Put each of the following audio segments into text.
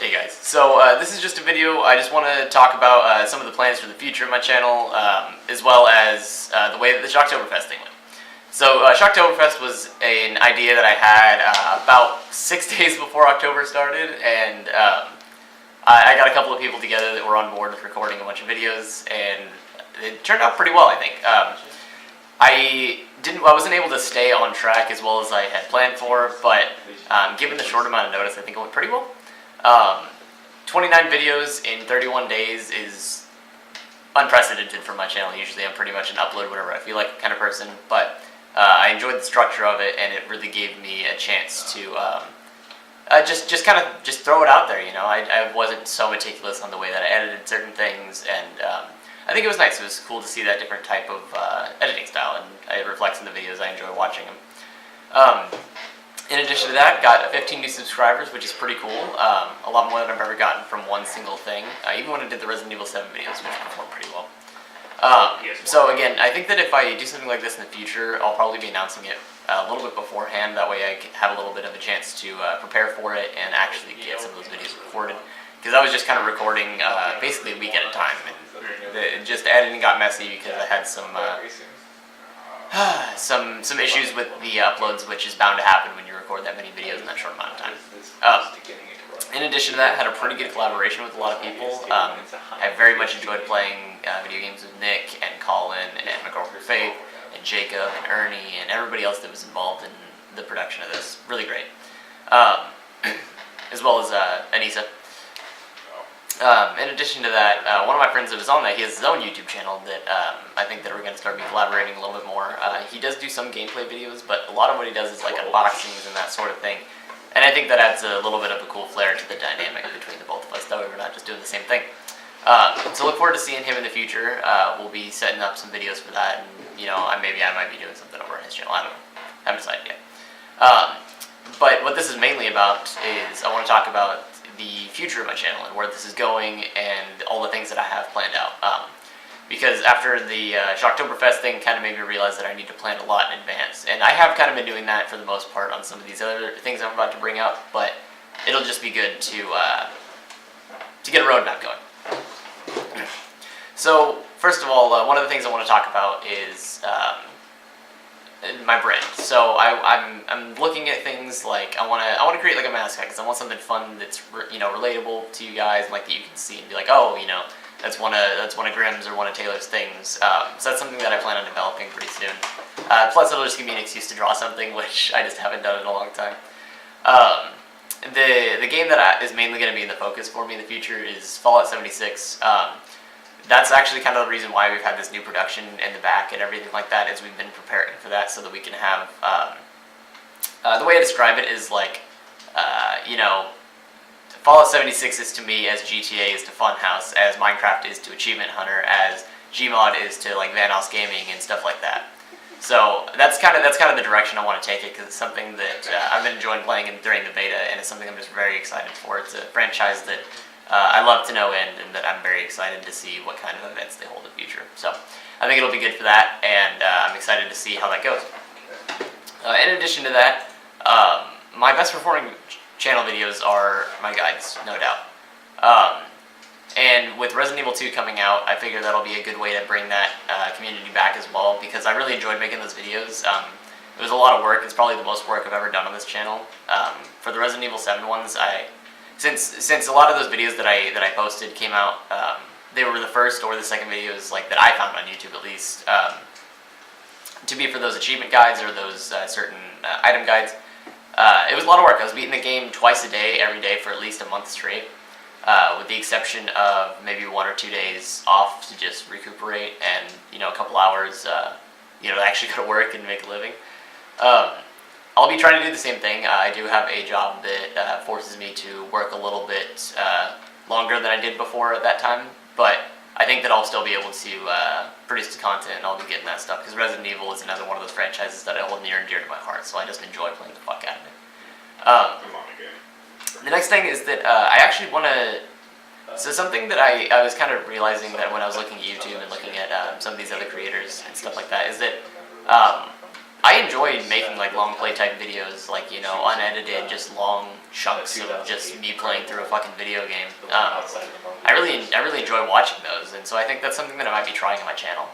Hey guys, so this is just a video. I just want to talk about some of the plans for the future of my channel, as well as the way that the Shocktoberfest thing went. So Shocktoberfest was an idea that I had about 6 days before October started, and I got a couple of people together that were on board with recording a bunch of videos, and it turned out pretty well, I think. I wasn't able to stay on track as well as I had planned for, but given the short amount of notice, I think it went pretty well. 29 videos in 31 days is unprecedented for my channel. Usually I'm pretty much an upload whenever I feel like kind of person, but I enjoyed the structure of it, and it really gave me a chance to just kind of throw it out there, you know. I wasn't so meticulous on the way that I edited certain things, and I think it was nice. It was cool to see that different type of editing style, and it reflects in the videos. I enjoy watching them. In addition to that, got 15 new subscribers, which is pretty cool. A lot more than I've ever gotten from one single thing. Even when I did the Resident Evil 7 videos, which performed pretty well. So again, I think that if I do something like this in the future, I'll probably be announcing it a little bit beforehand. That way I have a little bit of a chance to prepare for it and actually get some of those videos recorded. Because I was just kind of recording basically a week at a time. And just editing got messy because I had some issues with the uploads, which is bound to happen when you record that many videos in that short amount of time. In addition to that, had a pretty good collaboration with a lot of people. I very much enjoyed playing video games with Nick and Colin and my girlfriend Faith and Jacob and Ernie and everybody else that was involved in the production of this. Really great. As well as Anissa. In addition to that, one of my friends that was on that, he has his own YouTube channel that I think that we're going to start collaborating a little bit more. He does do some gameplay videos, but a lot of what he does is like unboxings and that sort of thing. And I think that adds a little bit of a cool flair to the dynamic between the both of us, that way we're not just doing the same thing. So look forward to seeing him in the future. We'll be setting up some videos for that, and you know, maybe I might be doing something over on his channel. I don't know. Haven't decided yet. But what this is mainly about is I want to talk about the future of my channel and where this is going and all the things that I have planned out. Because after the Shocktoberfest thing kind of made me realize that I need to plan a lot in advance. And I have kind of been doing that for the most part on some of these other things I'm about to bring up, but it'll just be good to get a roadmap going. So, first of all, one of the things I want to talk about is my brand. So I'm looking at things like I want to create like a mascot because I want something fun that's relatable to you guys, like that you can see and be like, oh, you know, that's one of Grimm's or one of Taylor's things. So that's something that I plan on developing pretty soon. Plus, it'll just give me an excuse to draw something, which I just haven't done in a long time. The game that is mainly going to be in the focus for me in the future is Fallout 76. That's actually kind of the reason why we've had this new production in the back and everything like that, is we've been preparing for that so that we can have, the way I describe it is like, you know, Fallout 76 is to me as GTA is to Funhouse, as Minecraft is to Achievement Hunter, as Gmod is to like Vanoss Gaming and stuff like that. So that's kind of the direction I want to take it, because it's something that I've been enjoying playing during the beta, and it's something I'm just very excited for. It's a franchise that I love to no end, and that I'm very excited to see what kind of events they hold in the future. So I think it'll be good for that, and I'm excited to see how that goes. In addition to that, my best performing channel videos are my guides, no doubt. And with Resident Evil 2 coming out, I figure that'll be a good way to bring that community back as well, because I really enjoyed making those videos. It was a lot of work. It's probably the most work I've ever done on this channel. For the Resident Evil 7 ones, since a lot of those videos that I posted came out, they were the first or the second videos like that I found on YouTube at least, to be for those achievement guides or those certain item guides. It was a lot of work. I was beating the game twice a day, every day for at least a month straight, with the exception of maybe 1 or 2 days off to just recuperate and, you know, a couple hours, you know, to actually go to work and make a living. I'll be trying to do the same thing. I do have a job that forces me to work a little bit longer than I did before at that time, but I think that I'll still be able to produce the content, and I'll be getting that stuff, because Resident Evil is another one of those franchises that I hold near and dear to my heart, so I just enjoy playing the fuck out of it. The next thing is that I actually want to... So something that I was kind of realizing that when I was looking at YouTube and looking at some of these other creators and stuff like that, is that I enjoy making like long play type videos, like, you know, unedited, just long chunks of just me playing through a fucking video game. I really enjoy watching those, and so I think that's something that I might be trying on my channel.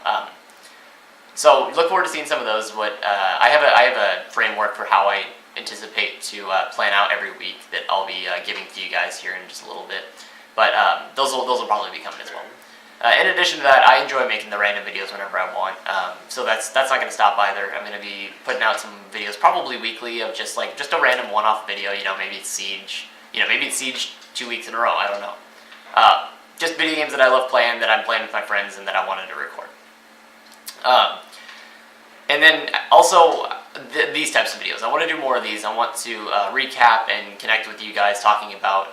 So look forward to seeing some of those. I have a framework for how I anticipate to plan out every week that I'll be giving to you guys here in just a little bit. But those will probably be coming as well. In addition to that, I enjoy making the random videos whenever I want, so that's not going to stop either. I'm going to be putting out some videos probably weekly of just a random one-off video. You know, maybe it's Siege. You know, maybe it's Siege 2 weeks in a row. I don't know. Just video games that I love playing, that I'm playing with my friends, and that I wanted to record. And then also these types of videos. I want to do more of these. I want to recap and connect with you guys, talking about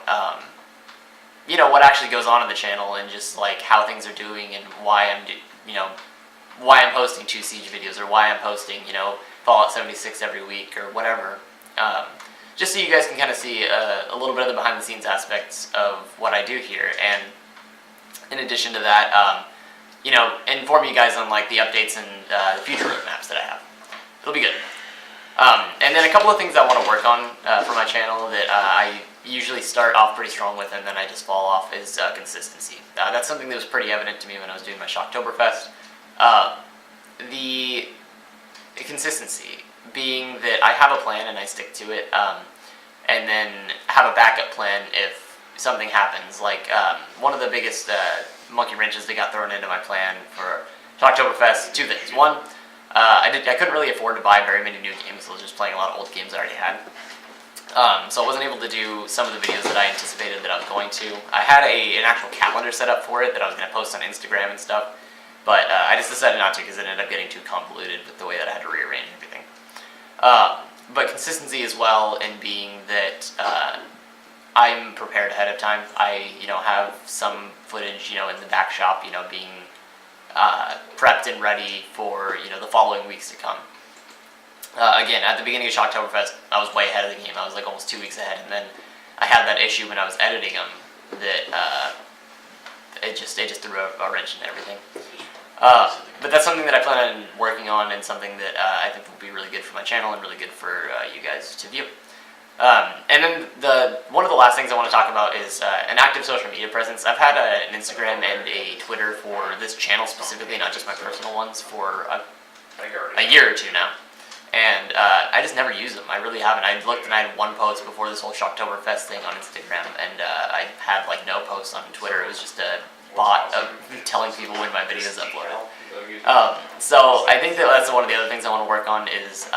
you know, what actually goes on in the channel, and just like how things are doing, and why I'm posting 2 Siege videos, or why I'm posting, you know, Fallout 76 every week, or whatever. Just so you guys can kind of see a little bit of the behind the scenes aspects of what I do here, and in addition to that, you know, inform you guys on like the updates and the future roadmaps that I have. It'll be good. And then a couple of things I want to work on for my channel that I usually start off pretty strong with, and then I just fall off, is consistency. That's something that was pretty evident to me when I was doing my Shocktoberfest. The consistency being that I have a plan and I stick to it, and then have a backup plan if something happens. Like one of the biggest monkey wrenches that got thrown into my plan for Shocktoberfest, 2 things. One, I couldn't really afford to buy very many new games, so I was just playing a lot of old games I already had. So I wasn't able to do some of the videos that I anticipated that I was going to. I had an actual calendar set up for it that I was going to post on Instagram and stuff, but I just decided not to because it ended up getting too convoluted with the way that I had to rearrange everything. But consistency as well, in being that I'm prepared ahead of time. I, you know, have some footage, you know, in the back shop, you know, being prepped and ready for, you know, the following weeks to come. Again, at the beginning of Shocktoberfest, I was way ahead of the game. I was like almost 2 weeks ahead, and then I had that issue when I was editing them that it just threw a wrench in everything. But that's something that I plan on working on, and something that I think will be really good for my channel and really good for you guys to view. And then one of the last things I want to talk about is an active social media presence. I've had an Instagram and a Twitter for this channel specifically, not just my personal ones, for a year or 2 now. And I just never use them. I really haven't. I looked and I had 1 post before this whole Shocktoberfest thing on Instagram, and I had like no posts on Twitter. It was just a bot of telling people when my videos uploaded. So I think that's one of the other things I want to work on, is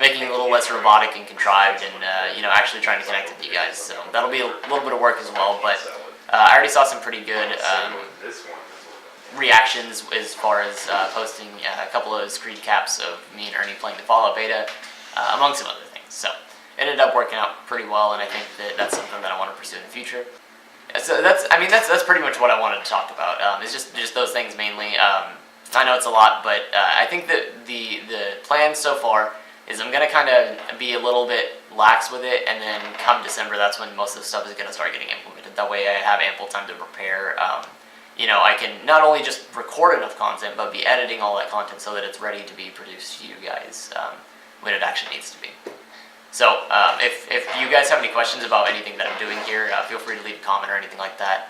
making it a little less robotic and contrived, and you know, actually trying to connect with you guys. So that'll be a little bit of work as well. But I already saw some pretty good reactions as far as posting a couple of screen caps of me and Ernie playing the Fallout beta, among some other things. So it ended up working out pretty well, and I think that that's something that I want to pursue in the future. So that's pretty much what I wanted to talk about. It's just those things mainly. I know it's a lot, but I think that the plan so far is I'm gonna kind of be a little bit lax with it, and then come December, that's when most of the stuff is gonna start getting implemented. That way I have ample time to prepare. You know, I can not only just record enough content, but be editing all that content so that it's ready to be produced to you guys when it actually needs to be. So if you guys have any questions about anything that I'm doing here, feel free to leave a comment or anything like that.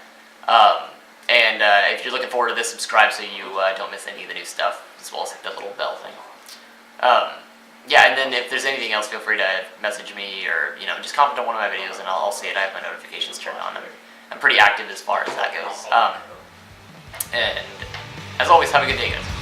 And if you're looking forward to this, subscribe so you don't miss any of the new stuff, as well as hit that little bell thing. Yeah, and then if there's anything else, feel free to message me, or, you know, just comment on one of my videos and I'll see it. I have my notifications turned on. I'm pretty active as far as that goes. And as always, have a good day, guys.